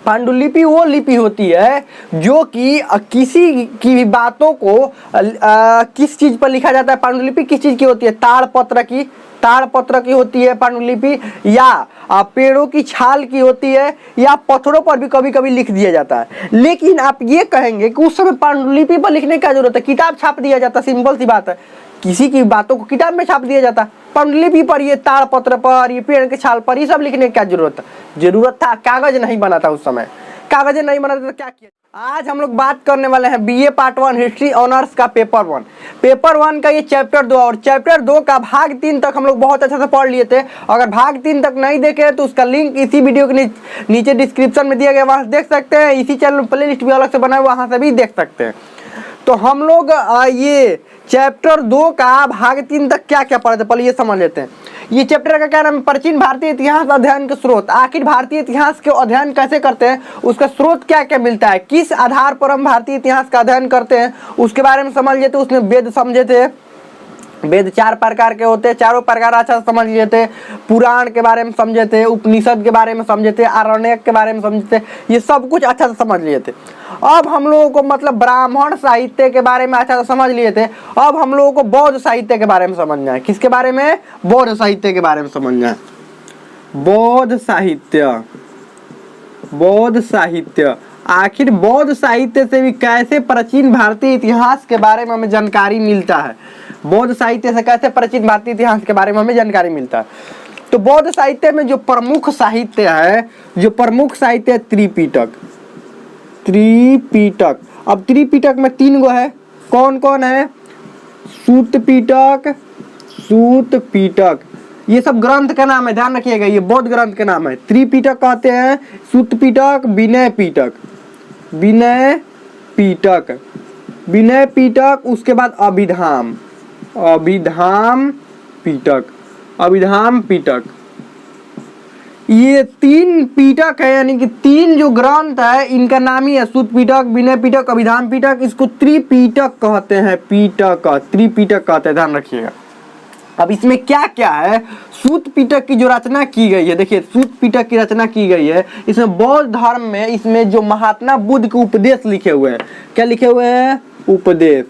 पांडुलिपि वो लिपि होती है जो कि किसी की भी बातों को किस चीज पर लिखा जाता है। पांडुलिपि किस चीज की होती है? ताड़पत्र की होती है पांडुलिपि, या पेड़ों की छाल की होती है, या पत्थरों पर भी कभी कभी लिख दिया जाता है। लेकिन आप ये कहेंगे कि उस समय पांडुलिपि पर लिखने का जरूरत है, किताब छाप दिया जाता, सिंपल सी बात है, किसी की बातों को किताब में छाप दिया जाता। पांडुलिपि पर, ये ताड़पत्र पर, ये पेड़ के छाल पर, ये सब लिखने की क्या जरूरत था? कागज नहीं बना था उस समय, कागज नहीं बना था तो क्या किया? आज हम लोग बात करने वाले हैं बीए पार्ट 1 हिस्ट्री ऑनर्स का पेपर 1 का ये चैप्टर 2, और चैप्टर 2 का भाग 3 तक हम लोग बहुत अच्छे से पढ़ लिए थे। अगर भाग 3 तक नहीं देखे तो उसका लिंक इसी वीडियो के नीचे डिस्क्रिप्शन में दिया गया, वहां से देख सकते हैं। इसी चैनल में प्ले लिस्ट भी अलग से बना है, वहां से भी देख सकते हैं। तो हम लोग ये चैप्टर 2 का भाग 3 तक क्या क्या पढ़े थे पहले ये समझ लेते हैं। ये चैप्टर का क्या नाम है? प्राचीन भारतीय इतिहास अध्ययन के स्रोत। आखिर भारतीय इतिहास के अध्ययन कैसे करते हैं, उसका स्रोत क्या क्या मिलता है, किस आधार पर हम भारतीय इतिहास का अध्ययन करते हैं, उसके बारे में समझ लेते। उसमें वेद समझे थे, वेद 4 प्रकार के होते हैं, चारों प्रकार अच्छा से समझ लिए थे। पुराण के बारे में समझे थे, उपनिषद के बारे में समझे थे, आरण्यक के बारे में समझे थे, ये सब कुछ अच्छा से समझ लिए थे। अब हम लोगों को मतलब ब्राह्मण साहित्य के बारे में अच्छा से समझ लिए थे। अब हम लोगों को बौद्ध साहित्य के बारे में समझना है। किसके बारे में? बौद्ध साहित्य के बारे में समझना है। बौद्ध साहित्य आखिर बौद्ध साहित्य से भी कैसे प्राचीन भारतीय इतिहास के बारे में हमें जानकारी मिलता है। बौद्ध साहित्य से कैसे प्राचीन भारतीय इतिहास के बारे में हमें जानकारी मिलता है। तो बौद्ध साहित्य में जो प्रमुख साहित्य है त्रिपिटक। अब त्रिपिटक में 3 गो है, कौन कौन है? सूत पिटक, ये सब ग्रंथ का नाम है, ध्यान रखिएगा, ये बौद्ध ग्रंथ के नाम है। त्रिपिटक कहते हैं, सूत पिटक, विनय पिटक, उसके बाद अभिधाम पिटक। ये 3 पिटक है, यानी कि 3 जो ग्रंथ है इनका नाम ही है सूत पिटक, विनय पिटक, अभिधाम पिटक। इसको त्रिपिटक कहते हैं, त्रिपिटक कहते हैं, ध्यान रखिएगा। अब इसमें क्या क्या है? सूत पिटक की जो रचना की गई है, देखिए सूत पिटक की रचना की गई है, इसमें बौद्ध धर्म में इसमें जो महात्मा बुद्ध के उपदेश लिखे हुए हैं। क्या लिखे हुए हैं? उपदेश,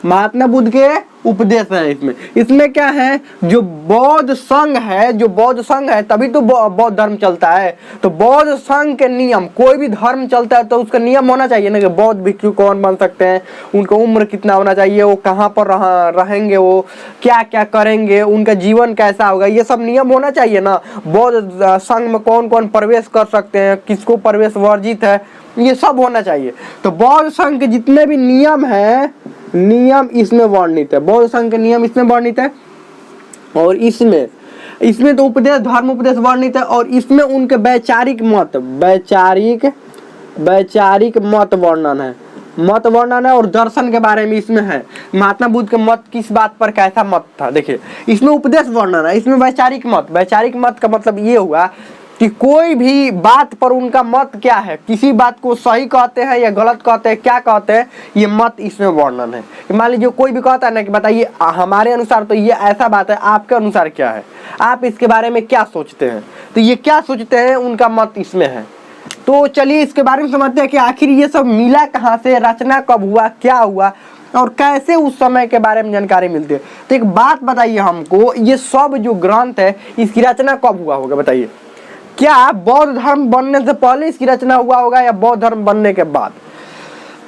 महात्मा बुद्ध के उपदेश है। इसमें क्या है? जो बौद्ध संघ है तभी तो बौद्ध धर्म चलता है। तो बौद्ध संघ के नियम, कोई भी धर्म चलता है तो उसका नियम होना चाहिए ना, कि बौद्ध भिक्षु कौन बन सकते हैं, उनका उम्र कितना होना चाहिए, वो कहाँ पर रहेंगे, वो क्या क्या करेंगे, उनका जीवन कैसा होगा, ये सब नियम होना चाहिए ना। बौद्ध संघ में कौन कौन प्रवेश कर सकते हैं, किसको प्रवेश वर्जित है, ये सब होना चाहिए। तो बौद्ध संघ के जितने भी नियम इसमें वर्णित है, बौद्ध संघ के नियम इसमें वर्णित है। और इसमें तो उपदेश, धर्म उपदेश वर्णित है। और इसमें उनके वैचारिक मत वर्णन है, और दर्शन के बारे में इसमें है। महात्मा बुद्ध के मत किस बात पर, कैसा मत था, देखिए इसमें उपदेश वर्णन है, इसमें वैचारिक मत का मतलब ये हुआ कि कोई भी बात पर उनका मत क्या है, किसी बात को सही कहते हैं या गलत कहते हैं, क्या कहते हैं, ये मत इसमें वर्णन है। मान लीजिए कोई भी कहता है ना कि बताइए हमारे अनुसार तो ये ऐसा बात है, आपके अनुसार क्या है, आप इसके बारे में क्या सोचते हैं, तो ये क्या सोचते हैं उनका मत इसमें है। तो चलिए इसके बारे में समझते हैं कि आखिर ये सब मिला कहाँ से, रचना कब हुआ, क्या हुआ, और कैसे उस समय के बारे में जानकारी मिलती है। तो एक बात बताइए हमको, ये सब जो ग्रंथ है इसकी रचना कब हुआ होगा बताइए? क्या बौद्ध धर्म बनने से पहले इसकी रचना हुआ होगा या बौद्ध धर्म बनने के बाद?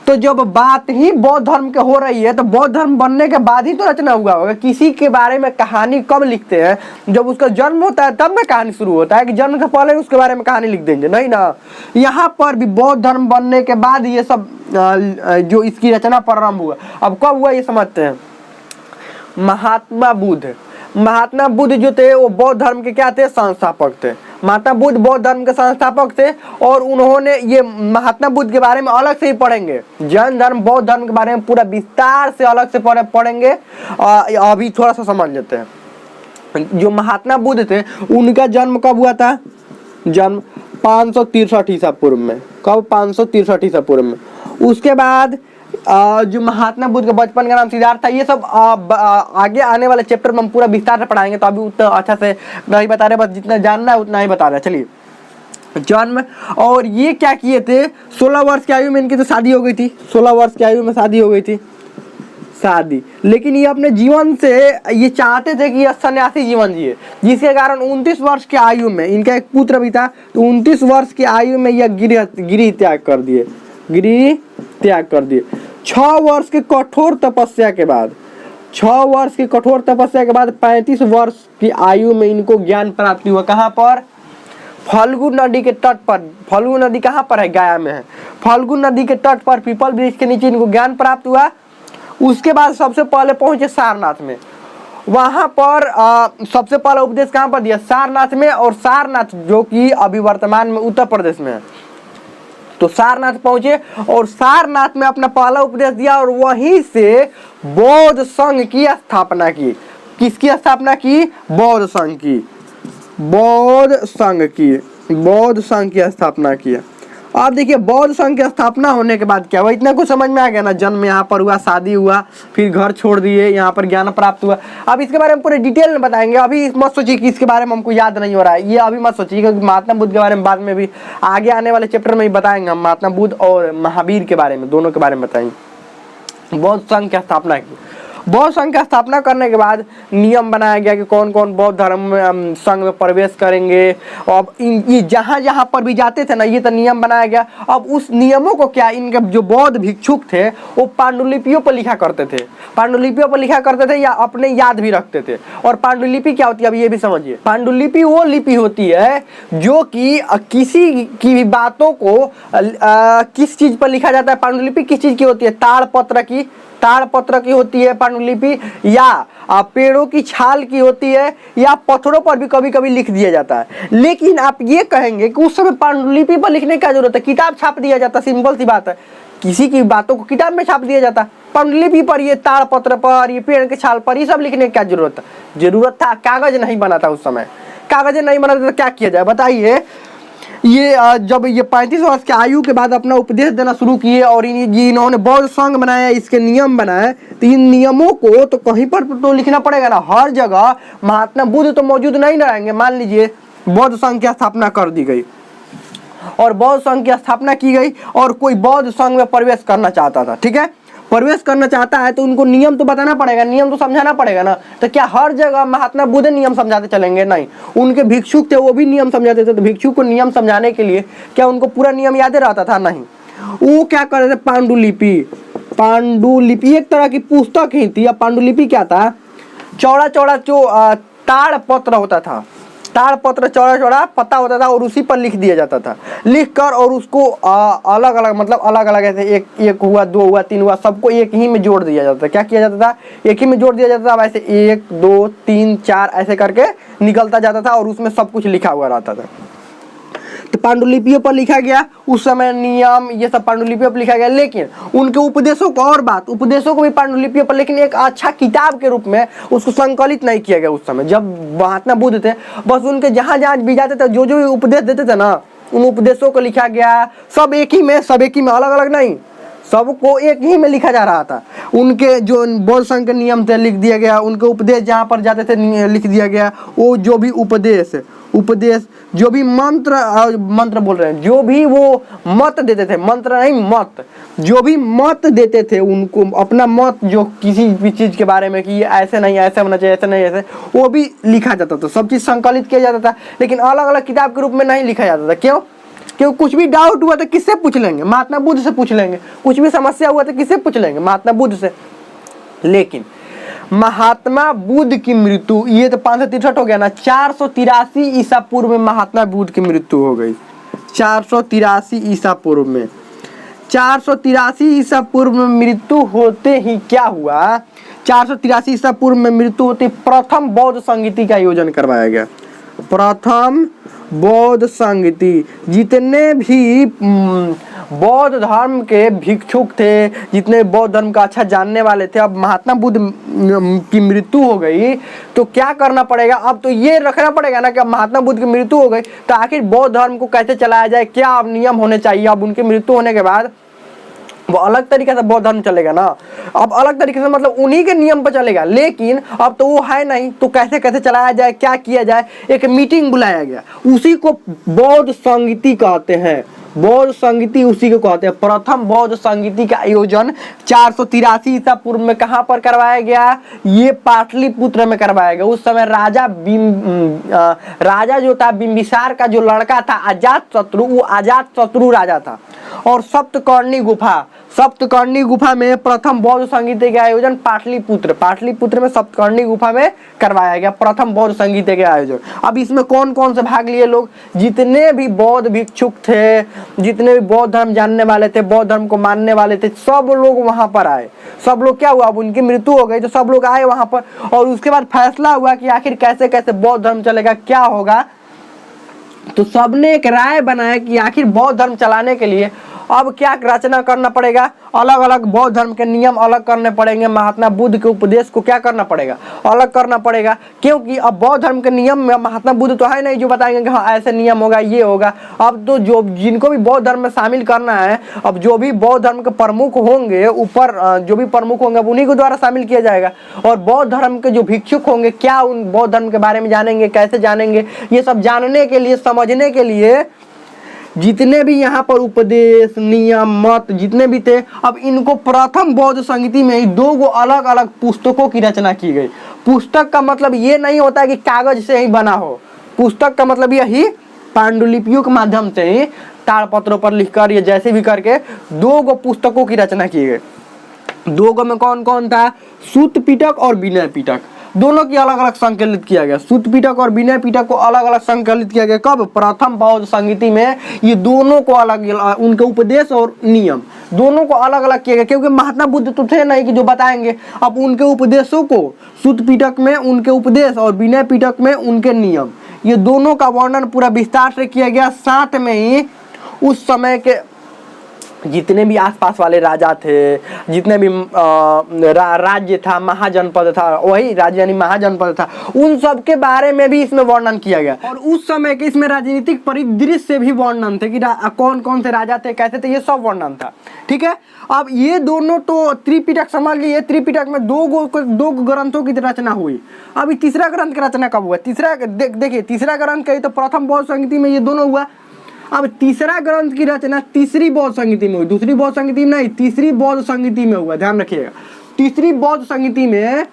तो जब बात ही बौद्ध धर्म के हो रही है तो बौद्ध धर्म बनने के बाद ही तो रचना हुआ होगा। किसी के बारे में कहानी कब लिखते हैं? जब उसका जन्म होता है तब में कहानी शुरू होता है, कि जन्म से पहले उसके बारे में कहानी लिख देंगे, नहीं ना। यहाँ पर भी बौद्ध धर्म बनने के बाद ये सब जो इसकी रचना प्रारंभ हुआ। अब कब हुआ ये समझते हैं। महात्मा बुद्ध जो थे वो बौद्ध धर्म के क्या थे? संस्थापक थे। महात्मा बुद्ध बौद्ध धर्म के संस्थापक थे, और उन्होंने ये महात्मा बुद्ध के बारे में अलग से ही पढ़ेंगे। जैन धर्म बौद्ध धर्म के बारे में पूरा विस्तार से अलग से पढ़ेंगे। अभी थोड़ा सा समझ लेते हैं। जो महात्मा बुद्ध थे उनका जन्म कब हुआ था? जन्म 563 ईसा पूर्व में। कब? 563 ईसा पूर्व में। उसके बाद जो महात्मा बुद्ध के बचपन का नाम सिद्धार्थ था। ये सब आगे आने वाले चैप्टर में हम पूरा विस्तार से पढ़ाएंगे, तो अभी उतना अच्छा से नहीं बता रहे, बस जितना जानना है उतना ही बता रहे। चलिए जन्म। और ये क्या किए थे, 16 वर्ष की आयु में इनकी तो शादी हो गई थी, 16 वर्ष की आयु में शादी हो गई थी शादी। लेकिन ये अपने जीवन से ये चाहते थे कि यह सन्यासी जीवन जिए, जिसके कारण 29 वर्ष की आयु में इनका एक पुत्र भी था, तो 29 वर्ष की आयु में यह गिरी त्याग कर दिए, गिरी त्याग कर दिए। 6 वर्ष की कठोर तपस्या के बाद, 6 वर्ष की कठोर तपस्या के बाद 35 वर्ष की आयु में इनको ज्ञान प्राप्त हुआ। कहाँ पर, फल्गु नदी के तट पर। फल्गु नदी कहाँ पर है, गया में है। फल्गु नदी के तट पर पीपल वृक्ष के नीचे इनको ज्ञान प्राप्त हुआ। उसके बाद सबसे पहले पहुंचे सारनाथ में, वहां पर सबसे पहला उपदेश कहाँ पर दिया, सारनाथ में। और सारनाथ जो कि अभी वर्तमान में उत्तर प्रदेश में है, तो सारनाथ पहुंचे और सारनाथ में अपना पहला उपदेश दिया और वहीं से बौद्ध संघ की स्थापना की। किसकी स्थापना की, बौद्ध संघ की, बौद्ध संघ की, बौद्ध संघ की स्थापना किया। अब देखिए बौद्ध संघ की स्थापना होने के बाद क्या हुआ, इतना कुछ समझ में आ गया ना, जन्म यहाँ पर हुआ, शादी हुआ, फिर घर छोड़ दिए, यहाँ पर ज्ञान प्राप्त हुआ। अब इसके बारे में पूरे डिटेल में बताएंगे, अभी मत सोचिए कि इसके बारे में हमको याद नहीं हो रहा है, ये अभी मत सोचिए, क्योंकि महात्मा बुद्ध के बारे में बाद में भी आगे आने वाले चैप्टर में ही बताएंगे हम, महात्मा बुद्ध और महावीर के बारे में, दोनों के बारे में बताएंगे। बौद्ध संघ की स्थापना की। बौद्ध संघ की स्थापना करने के बाद नियम बनाया गया कि कौन कौन बौद्ध धर्म संघ में प्रवेश करेंगे। अब ये जहाँ जहाँ पर भी जाते थे ना, ये तो नियम बनाया गया। अब उस नियमों को क्या, इनके जो बौद्ध भिक्षुक थे वो पांडुलिपियों पर लिखा करते थे, पांडुलिपियों पर लिखा करते थे या अपने याद भी रखते थे। और पांडुलिपि क्या होती है, अब ये भी समझिए। पांडुलिपि वो लिपि होती है जो कि किसी की भी बातों को किस चीज पर लिखा जाता है। पांडुलिपि किस चीज की होती है, ताड़पत्र की, ताड़पत्र की होती है पांडुलिपि, या पेड़ों की छाल की होती है, या पत्थरों पर भी कभी कभी लिख दिया जाता है। लेकिन आप ये कहेंगे कि उस समय पांडुलिपि पर लिखने की क्या जरूरत है, किताब छाप दिया जाता, सिंपल सी बात है, किसी की बातों को किताब में छाप दिया जाता। पांडुलिपि पर, ये ताड़पत्र पर, ये पेड़ के छाल पर, ये सब लिखने की क्या जरूरत है, जरूरत था, कागज नहीं बना था उस समय, कागज नहीं बना था तो क्या किया जाए बताइए। ये जब ये 35 वर्ष की आयु के बाद अपना उपदेश देना शुरू किए और इन्होंने बौद्ध संघ बनाया, इसके नियम बनाए, तो इन नियमों को तो कहीं पर तो लिखना पड़ेगा ना, हर जगह महात्मा बुद्ध तो मौजूद नहीं रहेंगे। मान लीजिए बौद्ध संघ की स्थापना कर दी गई और बौद्ध संघ की स्थापना की गई और कोई बौद्ध संघ में प्रवेश करना चाहता था, ठीक है, प्रवेश करना चाहता है तो उनको नियम तो बताना पड़ेगा, नियम तो समझाना पड़ेगा ना। तो क्या हर जगह महात्मा बुद्ध नियम समझाते चलेंगे, नहीं, उनके भिक्षुक थे वो भी नियम समझाते थे। तो भिक्षुक को नियम समझाने के लिए क्या उनको पूरा नियम याद रहता था, नहीं, वो क्या कर रहे थे, पांडुलिपि, पांडुलिपि एक तरह की पुस्तक ही थी। अब पांडुलिपि क्या था, चौड़ा चौड़ा जो ताड़ पत्र होता था, ताड़पत्र चौड़ा चौड़ा पत्ता होता था और उसी पर लिख दिया जाता था, लिख कर और उसको अलग अलग, मतलब अलग अलग ऐसे एक एक हुआ, 2 हुआ, 3 हुआ, सबको एक ही में जोड़ दिया जाता था। क्या किया जाता था, एक ही में जोड़ दिया जाता था, ऐसे 1 2 3 4 ऐसे करके निकलता जाता था और उसमें सब कुछ लिखा हुआ रहता था। तो पांडुलिपियों पर लिखा गया उस समय नियम, ये सब पांडुलिपियों पर लिखा गया। लेकिन उनके उपदेशों को, और बात, उपदेशों को भी पांडुलिपियों पर, लेकिन एक अच्छा किताब के रूप में उसको संकलित नहीं किया गया। उस समय जब महात्मा बुद्ध थे, बस उनके जहाँ जहाँ भी जाते थे, जो जो उपदेश देते थे ना, उन उपदेशों को लिखा गया, सब एक ही में, सब एक ही में, अलग अलग नहीं, सबको एक ही में लिखा जा रहा था। उनके जो बौद्ध संघ के नियम थे लिख दिया गया, उनके उपदेश जहाँ पर जाते थे लिख दिया गया। वो जो भी उपदेश जो भी मंत्र बोल रहे हैं, जो भी वो मत देते थे, मंत्र नहीं मत, जो भी मत देते थे उनको अपना मत, जो किसी भी चीज के बारे में कि ये ऐसे नहीं, ऐसे होना चाहिए, ऐसे नहीं, ऐसे, वो भी लिखा जाता था, सब चीज संकलित किया जाता था। लेकिन अलग अलग किताब के रूप में नहीं लिखा जाता था। क्यों? क्यों? कुछ भी डाउट हुआ तो किससे पूछ लेंगे, महात्मा बुद्ध से पूछ लेंगे। कुछ भी समस्या हुआ तो किससे पूछ लेंगे, महात्मा बुद्ध से। लेकिन महात्मा बुद्ध की मृत्यु, ये तो 563 हो गया ना, 483 ईसा पूर्व में महात्मा बुद्ध की मृत्यु हो गई। 483 ईसा पूर्व में, 483 ईसा पूर्व में मृत्यु होते ही क्या हुआ, 483 ईसा पूर्व में मृत्यु होते प्रथम बौद्ध संगीति का आयोजन करवाया गया। प्रथम बौद्ध संगीति, जितने भी बौद्ध धर्म के भिक्षुक थे, जितने बौद्ध धर्म का अच्छा जानने वाले थे, अब महात्मा बुद्ध की मृत्यु हो गई तो क्या करना पड़ेगा, अब तो ये रखना पड़ेगा ना कि अब महात्मा बुद्ध की मृत्यु हो गई तो आखिर बौद्ध धर्म को कैसे चलाया जाए, क्या अब नियम होने चाहिए। अब उनकी मृत्यु होने के बाद वो अलग तरीके से बौद्ध धर्म चलेगा ना। अब अलग तरीके से मतलब उन्हीं के नियम पर चलेगा, लेकिन अब तो वो है नहीं, तो कैसे कैसे चलाया जाए, क्या किया जाए। एक मीटिंग बुलाया गया, उसी को बौद्ध संगीति कहते हैं। बौद्ध संगीति उसी को कहते हैं। प्रथम बौद्ध संगीति का आयोजन 483 ईसा पूर्व में कहाँ पर करवाया गया? ये पाटलिपुत्र में करवाया गया। उस समय राजा जो था बिंबिसार का जो लड़का था अजातशत्रु, वो अजातशत्रु राजा था। और सप्तकर्णी गुफा में प्रथम बौद्ध संगीत का आयोजन पाटलिपुत्र में सप्तकर्णी गुफा में करवाया गया प्रथम बौद्ध संगीत के आयोजन। अब इसमें कौन कौन से भाग लिए लोग? जितने भी बौद्ध भिक्षुक थे, जितने भी बौद्ध धर्म जानने वाले थे, बौद्ध धर्म को मानने वाले थे, सब लोग वहां पर आए। सब लोग क्या हुआ, अब उनकी मृत्यु हो गई तो सब लोग आए वहां पर, और उसके बाद फैसला हुआ कि आखिर कैसे कैसे बौद्ध धर्म चलेगा, क्या होगा। तो सबने एक राय बनाया कि आखिर बौद्ध धर्म चलाने के लिए अब क्या रचना करना पड़ेगा, अलग अलग बौद्ध धर्म के नियम अलग करने पड़ेंगे। महात्मा बुद्ध के उपदेश को क्या करना पड़ेगा, अलग करना पड़ेगा, क्योंकि अब बौद्ध धर्म के नियम में महात्मा बुद्ध तो है नहीं जो बताएंगे कि हाँ ऐसे नियम होगा, ये होगा। अब तो जो जिनको भी बौद्ध धर्म में शामिल करना है, अब जो भी बौद्ध धर्म के प्रमुख होंगे, ऊपर जो भी प्रमुख होंगे उन्हीं को द्वारा शामिल किया जाएगा। और बौद्ध धर्म के जो भिक्षुक होंगे क्या उन बौद्ध धर्म के बारे में जानेंगे, कैसे जानेंगे, ये सब जानने के लिए, समझने के लिए जितने भी यहाँ पर उपदेश नियम मत जितने भी थे, अब इनको प्रथम बौद्ध संगीति में ही 2 अलग अलग पुस्तकों की रचना की गई। पुस्तक का मतलब ये नहीं होता कि कागज से ही बना हो, पुस्तक का मतलब यही पांडुलिपियों के माध्यम से ही ताड़पत्रों पर लिखकर या जैसे भी करके 2 पुस्तकों की रचना की गई। 2 में कौन कौन था? सूत पिटक और विनय पिटक, दोनों की अलग अलग संकलित किया गया। सूत पिटक और विनय पिटक को अलग अलग संकलित किया गया। कब? प्रथम बौद्ध संगीति में ये दोनों को अलग, उनके उपदेश और नियम दोनों को अलग अलग किया गया, क्योंकि महात्मा बुद्ध तो थे नहीं कि जो बताएंगे। अब उनके उपदेशों को सूत पिटक में उनके उपदेश और विनय पिटक में उनके नियम, ये दोनों का वर्णन पूरा विस्तार से किया गया। साथ में ही उस समय के जितने भी आसपास वाले राजा थे, जितने भी राज्य था, महाजनपद था, वही राज्य यानी महाजनपद था, उन सब के बारे में भी इसमें वर्णन किया गया। और उस समय के इसमें राजनीतिक परिदृश्य से भी वर्णन थे कि कौन कौन से राजा थे, कैसे थे, ये सब वर्णन था। ठीक है, अब ये दोनों तो त्रिपिटक समझ लिए। त्रिपिटक में 2 ग्रंथों की रचना हुई। अभी तीसरा ग्रंथ की रचना कब हुआ? देखिए तीसरा ग्रंथ कही तो प्रथम बौद्ध संगीति में ये दोनों हुआ। अब तीसरा ग्रंथ की रचना तीसरी बौद्ध संगीति में हुई, दूसरी बौद्ध संगीति में नहीं, तीसरी बौद्ध संगीति में हुआ। ध्यान रखिएगा, तीसरी बौद्ध संगीति में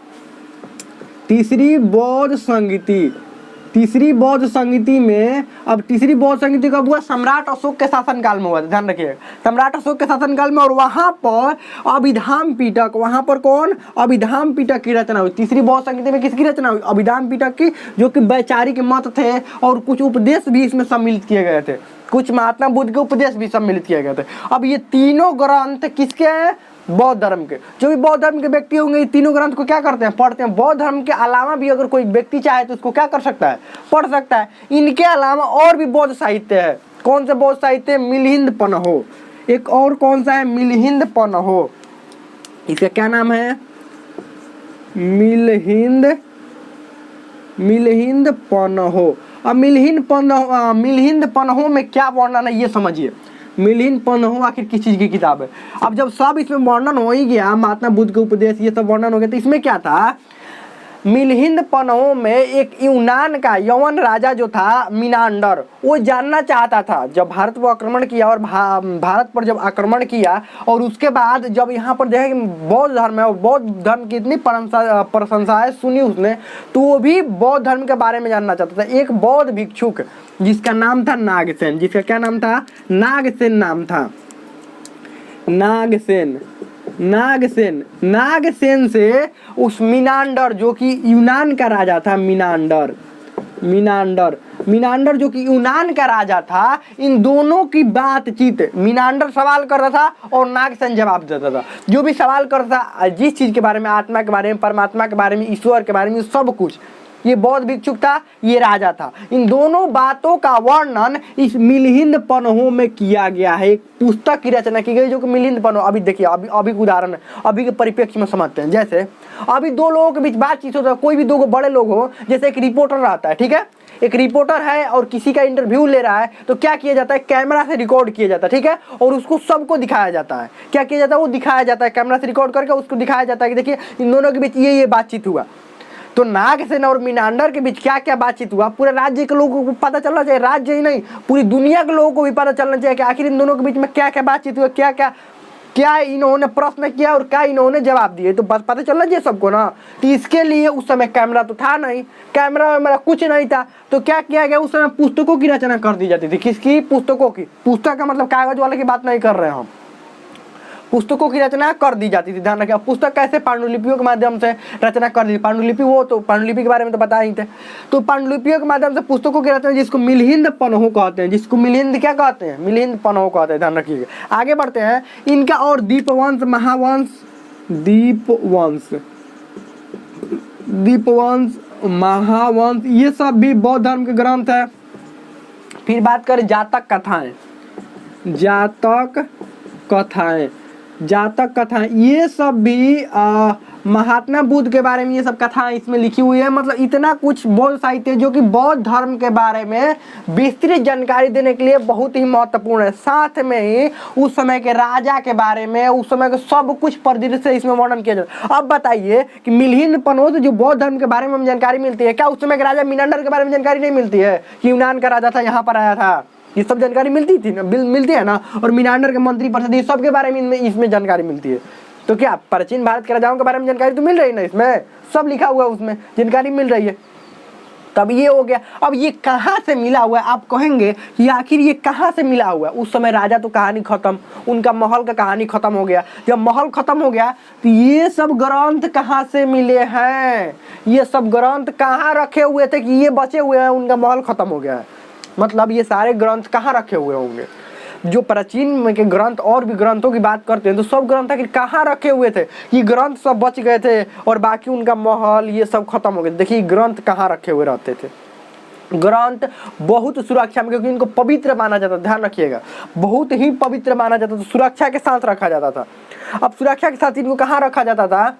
अब तीसरी बौद्ध संगीति कब हुआ? सम्राट अशोक के शासनकाल में हुआ। ध्यान रखिएगा, सम्राट अशोक के शासनकाल में। और वहां पर अभिधाम पिटक, वहां पर कौन? अभिधाम पिटक की रचना हुई। तीसरी बौद्ध संगीति में किसकी रचना हुई? अभिधाम पिटक की, जो कि वैचारिक मत थे और कुछ उपदेश भी इसमें सम्मिलित किए गए थे, कुछ महात्मा बुद्ध के उपदेश भी सम्मिलित किए गए थे। अब ये तीनों ग्रंथ किसके हैं? बौद्ध धर्म के। जो भी बौद्ध धर्म के व्यक्ति होंगे ये तीनों ग्रंथ को क्या करते हैं? पढ़ते हैं। बौद्ध धर्म के अलावा भी अगर कोई व्यक्ति चाहे तो उसको क्या कर सकता है? पढ़ सकता है। इनके अलावा और भी बौद्ध साहित्य है। कौन से बौद्ध साहित्य? मिलिंद पन्हो, एक और कौन सा है? मिलिंद पन्हो। इसका क्या नाम है? मिलिंद पन्हो। अब मिलिंद पन्हो में क्या वर्णन है ये समझिए। मिलिंद पन्हो आखिर किस चीज की किताब है? अब जब सब इसमें वर्णन हो ही गया, महात्मा बुद्ध के उपदेश ये सब वर्णन हो गया, तो इसमें क्या था? मिलिंद पन्हो में एक यूनान का यवन राजा जो था मिनांडर, वो जानना चाहता था जब भारत पर आक्रमण किया और भारत पर जब आक्रमण किया और उसके बाद जब यहाँ पर देखे बौद्ध धर्म है और बौद्ध धर्म की इतनी प्रशंसाएं सुनी उसने, तो वो भी बौद्ध धर्म के बारे में जानना चाहता था। एक बौद्ध भिक्षुक जिसका नाम था नागसेन, जिसका क्या नाम था? नागसेन नाम था। नागसेन से उस मिनांडर जो कि यूनान का राजा था, मिनांडर जो कि यूनान का राजा था, इन दोनों की बातचीत, मिनांडर सवाल कर रहा था और नागसेन जवाब देता था। जो भी सवाल करता था जिस चीज के बारे में, आत्मा के बारे में, परमात्मा के बारे में, ईश्वर के बारे में, सब कुछ ये बौद्ध भिक्षुक था, ये राजा था। इन दोनों बातों का वर्णन इस मिलिंद पन्हों में किया गया है। एक पुस्तक की रचना की गई जो कि मिलिंद पन्हों, अभी देखिए अभी उदाहरण है, अभी के परिप्रेक्ष्य में समझते हैं। जैसे अभी दो लोगों के बीच बातचीत होता है, कोई भी दो बड़े लोग हो, जैसे एक रिपोर्टर रहता है, ठीक है, एक रिपोर्टर है और किसी का इंटरव्यू ले रहा है, तो क्या किया जाता है, कैमरा से रिकॉर्ड किया जाता है, ठीक है, और उसको सबको दिखाया जाता है। क्या किया जाता है, वो दिखाया जाता है, कैमरा से रिकॉर्ड करके उसको दिखाया जाता है कि देखिए इन दोनों के बीच ये बातचीत हुआ। तो नागसेन और मीनांडर के बीच क्या क्या बातचीत हुआ, पूरे राज्य के लोगों को पता चलना चाहिए, राज्य ही नहीं पूरी दुनिया के लोगों को भी पता चलना चाहिए कि आखिर इन दोनों के बीच में क्या क्या बातचीत हुआ, क्या इन्होंने प्रश्न किया और क्या इन्होंने जवाब दिए, तो बस पता चलना चाहिए सबको ना। तो इसके लिए उस समय कैमरा तो था नहीं, कैमरा मेरा कुछ नहीं था, तो क्या किया गया, उस समय पुस्तकों की रचना कर दी जाती थी। किसकी, पुस्तकों की। पुस्तक का मतलब कागज वाले की बात नहीं कर रहे हैं हम, पुस्तकों की रचना कर दी जाती थी। ध्यान रखिए। पुस्तक कैसे, पांडुलिपियों के माध्यम से रचना कर दी। पांडुलिपि, वो तो पांडुलिपि के बारे में तो बता ही थे। तो पांडुलिपियों के माध्यम से पुस्तकों की रचना, जिसको मिलिंद पन्हों कहते हैं, जिसको मिलिंद क्या कहते हैं, मिलिंद पन्हों कहते हैं। ध्यान रखिएगा। आगे बढ़ते हैं। इनका और दीपवंश, महावंश, दीपवंश, महावंश, ये सब भी बौद्ध धर्म के ग्रंथ है। फिर बात करें जातक कथाएं, जातक कथाएं, ये सब भी महात्मा बुद्ध के बारे में ये सब कथाएं इसमें लिखी हुई है। मतलब इतना कुछ बौद्ध साहित्य जो कि बौद्ध धर्म के बारे में विस्तृत जानकारी देने के लिए बहुत ही महत्वपूर्ण है। साथ में ही उस समय के राजा के बारे में, उस समय के सब कुछ परिदृश्य से इसमें वर्णन किया जाता है। अब बताइए कि मिलिंद पन्हों से जो बौद्ध धर्म के बारे में हमें जानकारी मिलती है, क्या उस समय के राजा मीनांडर के बारे में जानकारी नहीं मिलती है कि यूनान का राजा था, यहाँ पर आया था, ये सब जानकारी मिलती थी ना, मिलती है ना। और मीनांडर के मंत्री परिषद, ये सब के बारे में इसमें जानकारी मिलती है। तो क्या प्राचीन भारत के राजाओं के बारे में जानकारी तो मिल रही है ना, इसमें सब लिखा हुआ है, उसमें जानकारी मिल रही है। तब ये हो गया। अब ये कहाँ से मिला हुआ है, आप कहेंगे कि आखिर ये कहाँ से मिला हुआ है। उस समय राजा तो कहानी खत्म, उनका महल का कहानी खत्म हो गया। जब महल खत्म हो गया तो ये सब ग्रंथ कहाँ से मिले हैं, ये सब ग्रंथ कहाँ रखे हुए थे कि ये बचे हुए हैं, उनका महल खत्म हो गया है। मतलब ये सारे ग्रंथ कहाँ रखे हुए होंगे, जो प्राचीन के ग्रंथ और भी ग्रंथों की बात करते हैं तो सब ग्रंथ आखिर कहाँ रखे हुए थे। ये ग्रंथ सब बच गए थे और बाकी उनका महल ये सब खत्म हो गए। देखिए ग्रंथ कहाँ रखे हुए रहते थे। ग्रंथ बहुत सुरक्षा में, क्योंकि इनको पवित्र माना जाता था। ध्यान रखिएगा, बहुत ही पवित्र माना जाता था, सुरक्षा के साथ रखा जाता था। अब सुरक्षा के साथ इनको कहाँ रखा जाता था,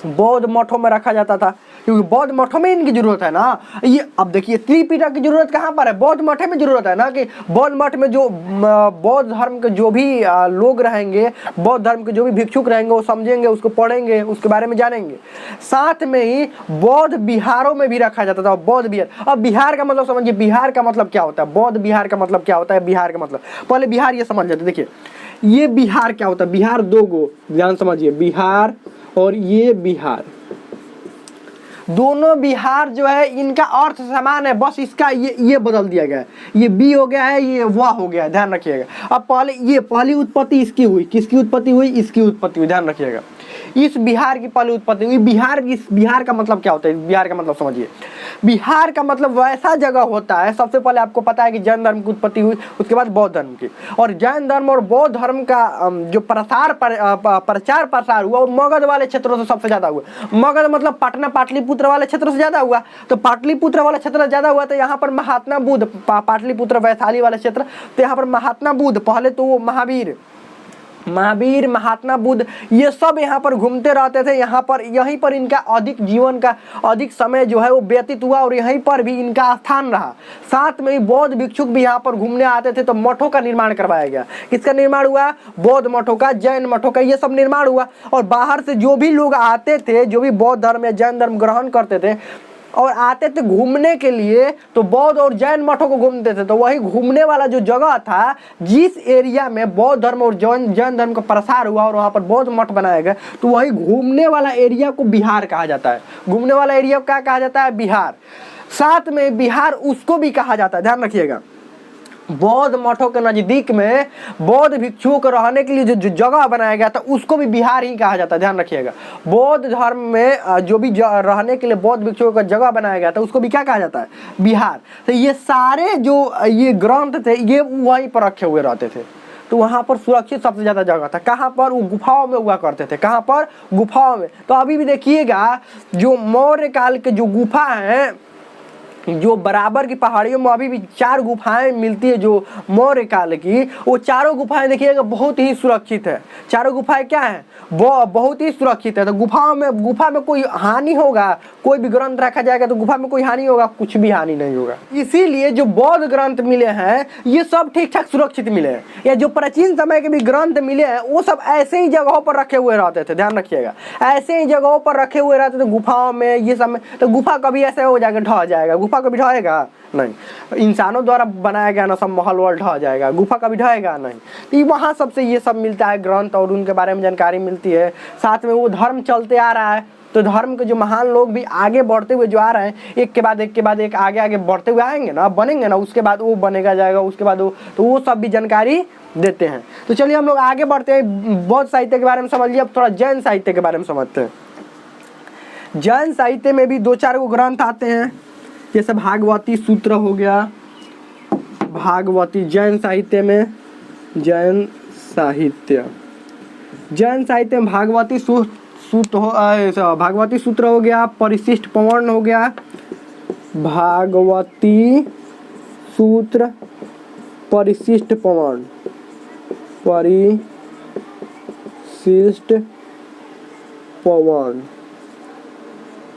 बौद्ध मठों में रखा जाता था, क्योंकि बौद्ध मठों में इनकी जरूरत है ना। ये अब देखिए त्रिपिटक की जरूरत कहाँ पर है, बौद्ध मठ में जरूरत है ना, कि बौद्ध मठ में जो बौद्ध धर्म के जो भी लोग रहेंगे, बौद्ध धर्म के जो भी भिक्षुक रहेंगे, वो समझेंगे, उसको पढ़ेंगे, उसके बारे में जानेंगे। साथ में ही बौद्ध बिहारों में भी रखा जाता था, बौद्ध बिहार। अब बिहार का मतलब समझिए, बिहार का मतलब क्या होता है, बौद्ध बिहार का मतलब क्या होता है। बिहार का मतलब पहले बिहार ये समझ लेते। देखिए ये बिहार क्या होता है, बिहार दो गो, ध्यान समझिए, बिहार और ये बिहार, दोनों बिहार जो है इनका अर्थ समान है, बस इसका ये बदल दिया गया है, ये बी हो गया है, ये वाह हो गया है। ध्यान रखिएगा। अब पहली उत्पत्ति इसकी हुई, किसकी उत्पत्ति हुई, इसकी उत्पत्ति हुई। ध्यान रखिएगा, इस बिहार की पहली उत्पत्ति हुई। बिहार का मतलब क्या होता है, बिहार का मतलब समझिए। बिहार का मतलब वैसा जगह होता है, सबसे पहले आपको पता है कि जैन धर्म की उत्पत्ति हुई, उसके बाद बौद्ध धर्म की। और जैन धर्म और बौद्ध धर्म का जो प्रचार प्रसार हुआ वो मगध वाले क्षेत्रों से सबसे ज्यादा हुआ। मगध मतलब पटना पाटलिपुत्र वाले क्षेत्रों से ज्यादा हुआ। तो पाटलिपुत्र वाले क्षेत्र से ज्यादा हुआ तो यहाँ पर महात्मा बुद्ध, पाटलिपुत्र वैशाली वाले क्षेत्र, तो यहाँ पर महात्मा बुद्ध, पहले तो वो महावीर महात्मा बुद्ध, ये सब यहाँ पर घूमते रहते थे। यहाँ पर यहीं पर इनका अधिक जीवन का अधिक समय जो है वो व्यतीत हुआ और यहीं पर भी इनका स्थान रहा। साथ में ही बौद्ध भिक्षुक भी यहाँ पर घूमने आते थे, तो मठों का निर्माण करवाया गया। किसका निर्माण हुआ, बौद्ध मठों का, जैन मठों का, ये सब निर्माण हुआ। और बाहर से जो भी लोग आते थे, जो भी बौद्ध धर्म या जैन धर्म ग्रहण करते थे और आते थे घूमने के लिए, तो बौद्ध और जैन मठों को घूमते थे। तो वही घूमने वाला जो जगह था, जिस एरिया में बौद्ध धर्म और जैन धर्म का प्रसार हुआ और वहाँ पर बौद्ध मठ बनाए गए, तो वही घूमने वाला एरिया को बिहार कहा जाता है। घूमने वाला एरिया को क्या कहा जाता है, बिहार। साथ में बिहार उसको भी कहा जाता है, ध्यान रखिएगा, बौद्ध मठों के नजदीक में बौद्ध भिक्षुओं को रहने के लिए जो जगह बनाया गया था उसको भी बिहार ही कहा जाता है। ध्यान रखिएगा, बौद्ध धर्म में जो भी रहने के लिए बौद्ध भिक्षुओं का जगह बनाया गया था उसको भी क्या कहा जाता है, बिहार। तो ये सारे जो ये ग्रंथ थे ये वहीं पर रखे हुए रहते थे। तो वहाँ पर सुरक्षित सबसे ज़्यादा जगह था। कहाँ पर? वो गुफाओं में हुआ करते थे। कहाँ पर? गुफाओं में। तो अभी भी देखिएगा जो मौर्य काल के जो गुफा हैं, जो बराबर की पहाड़ियों में अभी भी 4 गुफाएं मिलती है जो मौर्य काल की, वो चारों गुफाएं देखिएगा बहुत ही सुरक्षित है। चारों गुफाएं क्या है? वो बहुत ही सुरक्षित है। तो गुफा में कोई हानि होगा, कोई भी ग्रंथ रखा जाएगा तो गुफा में कोई हानि होगा? कुछ भी हानि नहीं होगा। इसीलिए जो बौद्ध ग्रंथ मिले हैं ये सब ठीक ठाक सुरक्षित मिले हैं। या जो प्राचीन समय के भी ग्रंथ मिले हैं वो सब ऐसे ही जगहों पर रखे हुए रहते थे, ध्यान रखिएगा, ऐसे ही जगहों पर रखे हुए रहते थे गुफाओं में। ये सब में तो गुफा कभी ऐसे हो जाएगा ढह जाएगा? गुफा कभी ढहेगा नहीं। इंसानों द्वारा बनाया गया ना सब महल वहल ढह जाएगा, गुफा कभी ढहेगा नहीं। तो वहाँ सबसे ये सब मिलता है ग्रंथ और उनके बारे में जानकारी मिलती है। साथ में वो धर्म चलते आ रहा है, तो धर्म के जो महान लोग भी आगे बढ़ते हुए जो आ रहे हैं, एक के बाद एक आगे आगे बढ़ते हुए आएंगे ना, बनेंगे ना, उसके बाद वो बनेगा जाएगा, उसके बाद वो, तो वो सब भी जानकारी देते हैं। तो चलिए हम लोग आगे बढ़ते हैं। बौद्ध साहित्य के बारे में समझ लिया, अब थोड़ा जैन साहित्य के बारे में समझते हैं। जैन साहित्य में भी 2-4 गो ग्रंथ आते हैं, जैसे भागवती सूत्र हो गया। भागवती जैन साहित्य में, जैन साहित्य में भागवती सूत्र हो गया, परिशिष्ट पवर्ण हो गया, भागवती सूत्र, परिशिष्ट पवर्ण,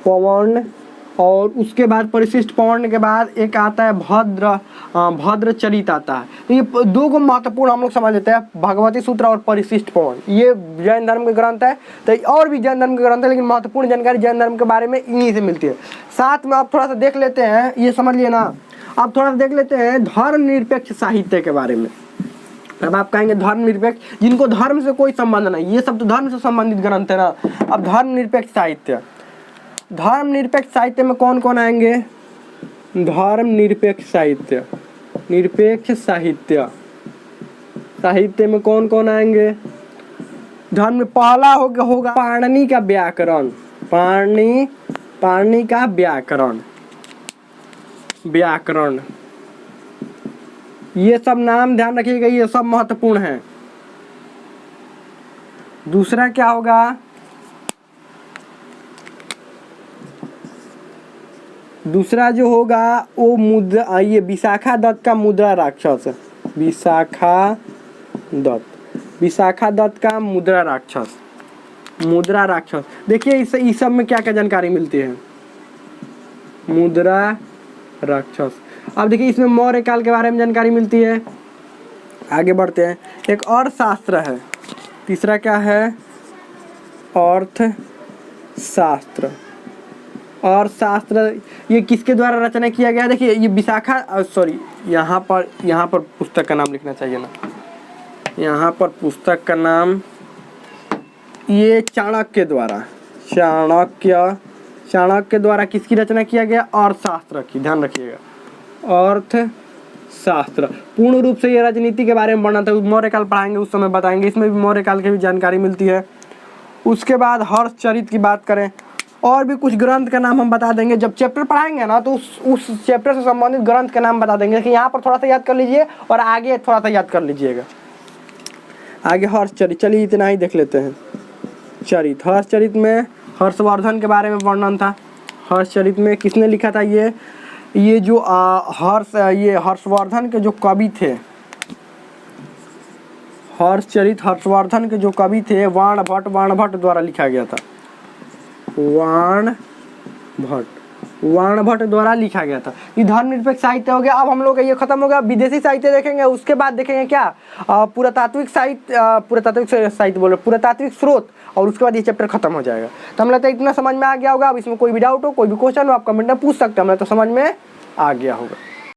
पवर्ण। और उसके बाद परिशिष्ट पवर्ण के बाद एक आता है भद्र चरित आता है। तो ये 2 गो महत्वपूर्ण हम लोग समझ लेते हैं, भगवती सूत्र और परिशिष्ट पवर्ण। ये जैन धर्म के ग्रंथ है। तो और भी जैन धर्म के ग्रंथ है, लेकिन महत्वपूर्ण जानकारी जैन धर्म के बारे में इन्हीं से मिलती है। साथ में आप थोड़ा सा देख लेते हैं, ये समझ लिए ना, आप थोड़ा सा देख लेते हैं धर्मनिरपेक्ष साहित्य के बारे में। अब आप कहेंगे धर्मनिरपेक्ष, जिनको धर्म से कोई संबंध नहीं, ये सब तो धर्म से संबंधित ग्रंथ है ना। अब धर्मनिरपेक्ष साहित्य में कौन कौन आएंगे? धर्मनिरपेक्ष साहित्य में कौन कौन आएंगे? धर्म में पहला होगा पाणिनि का व्याकरण, पाणिनि का व्याकरण। ये सब नाम ध्यान रखिएगा, ये सब महत्वपूर्ण है। दूसरा क्या होगा? दूसरा जो होगा वो मुद्रा, ये विशाखा दत्त का मुद्रा राक्षस, विशाखा दत्त का मुद्रा राक्षस। देखिए इस सब में क्या क्या जानकारी मिलती है, मुद्रा राक्षस। अब देखिए इसमें मौर्य काल के बारे में जानकारी मिलती है। आगे बढ़ते हैं, एक और शास्त्र है, तीसरा क्या है? अर्थशास्त्र। और शास्त्र ये किसके द्वारा रचना किया गया? देखिए ये यहाँ पर पुस्तक का नाम लिखना चाहिए ना, यहाँ पर पुस्तक का नाम ये चाणक्य द्वारा किसकी रचना किया गया? अर्थशास्त्र की, ध्यान रखिएगा, अर्थशास्त्र। पूर्ण रूप से ये राजनीति के बारे में पढ़ना था, मौर्य काल पढ़ाएंगे उस समय बताएंगे, इसमें भी मौर्य काल की भी जानकारी मिलती है। उसके बाद हर्षचरित की बात करें, और भी कुछ ग्रंथ का नाम हम बता देंगे। जब चैप्टर पढ़ाएंगे ना तो उस चैप्टर से संबंधित ग्रंथ का नाम बता देंगे कि यहाँ पर थोड़ा सा याद कर लीजिए और आगे थोड़ा सा याद कर लीजिएगा। आगे हर्षचरित, चलिए इतना ही देख लेते हैं। हर्षचरित में हर्षवर्धन के बारे में वर्णन था। हर्षचरित में किसने लिखा था? ये जो हर्षवर्धन के जो कवि थे, हर्षवर्धन के जो कवि थे वाणभट्ट द्वारा लिखा गया था। वाणभट्ट द्वारा लिखा गया था। ये धर्मनिरपेक्ष साहित्य हो गया। अब हम लोग का ये खत्म हो गया, विदेशी साहित्य देखेंगे। उसके बाद देखेंगे क्या? पुरातात्विक स्रोत, और उसके बाद ये चैप्टर खत्म हो जाएगा। तो हम लगता है इतना समझ में आ गया होगा। अब इसमें कोई भी डाउट हो, कोई भी क्वेश्चन हो, आप कमेंट में पूछ सकते हैं। हमें तो समझ में आ गया होगा।